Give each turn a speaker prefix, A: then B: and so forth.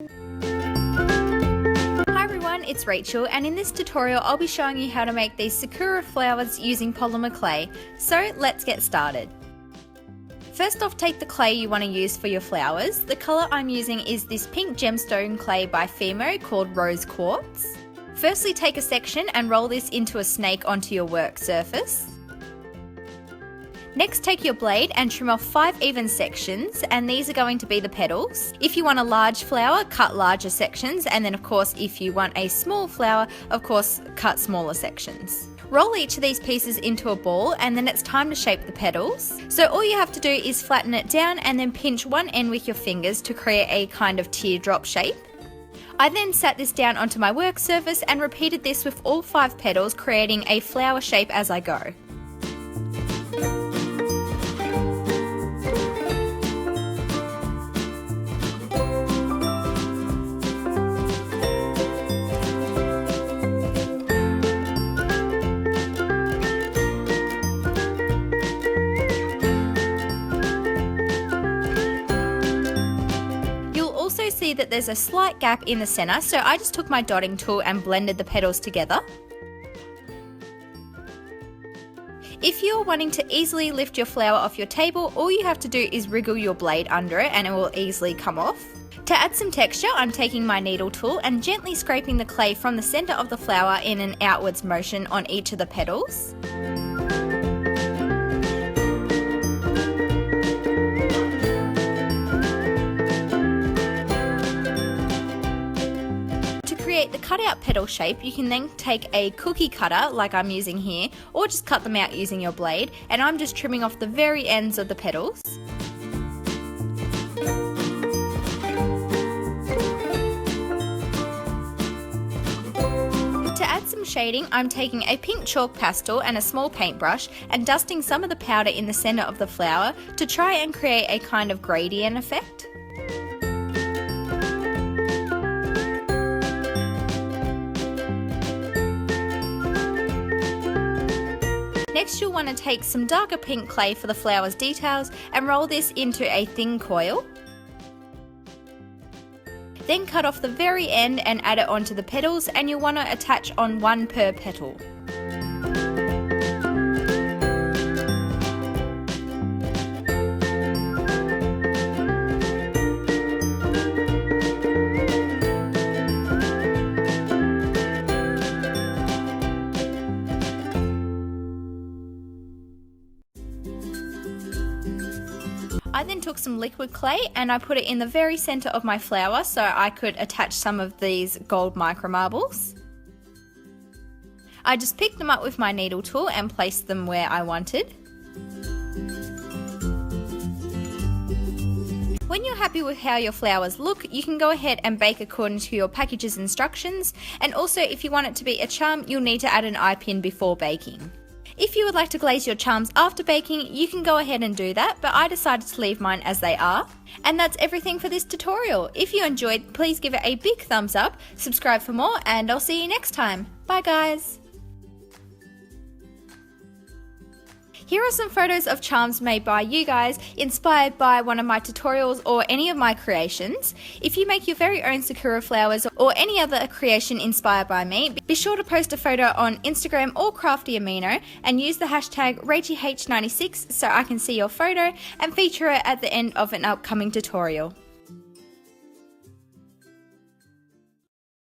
A: Hi everyone, it's Rachel, and in this tutorial I'll be showing you how to make these Sakura flowers using polymer clay. So let's get started. First off, take the clay you want to use for your flowers. The colour I'm using is this pink gemstone clay by Fimo called Rose Quartz. Firstly, take a section and roll this into a snake onto your work surface. Next, take your blade and trim off 5 even sections, and these are going to be the petals. If you want a large flower, cut larger sections, and then of course if you want a small flower, of course cut smaller sections. Roll each of these pieces into a ball, and then it's time to shape the petals. So all you have to do is flatten it down and then pinch one end with your fingers to create a kind of teardrop shape. I then sat this down onto my work surface and repeated this with all 5 petals, creating a flower shape as I go. See that there's a slight gap in the center, so I just took my dotting tool and blended the petals together. If you're wanting to easily lift your flower off your table, all you have to do is wriggle your blade under it and it will easily come off. To add some texture, I'm taking my needle tool and gently scraping the clay from the center of the flower in an outwards motion on each of the petals. To create the cutout petal shape, you can then take a cookie cutter like I'm using here, or just cut them out using your blade, and I'm just trimming off the very ends of the petals. To add some shading, I'm taking a pink chalk pastel and a small paintbrush and dusting some of the powder in the center of the flower to try and create a kind of gradient effect. Next, you'll want to take some darker pink clay for the flower's details and roll this into a thin coil. Then cut off the very end and add it onto the petals, and you'll want to attach on one per petal. I then took some liquid clay and I put it in the very center of my flower so I could attach some of these gold micro marbles. I just picked them up with my needle tool and placed them where I wanted. When you're happy with how your flowers look, you can go ahead and bake according to your package's instructions, and also if you want it to be a charm, you'll need to add an eye pin before baking. If you would like to glaze your charms after baking, you can go ahead and do that, but I decided to leave mine as they are. And that's everything for this tutorial. If you enjoyed, please give it a big thumbs up, subscribe for more, and I'll see you next time. Bye guys! Here are some photos of charms made by you guys, inspired by one of my tutorials or any of my creations. If you make your very own Sakura flowers or any other creation inspired by me, be sure to post a photo on Instagram or Crafty Amino and use the hashtag RachieH96 so I can see your photo and feature it at the end of an upcoming tutorial.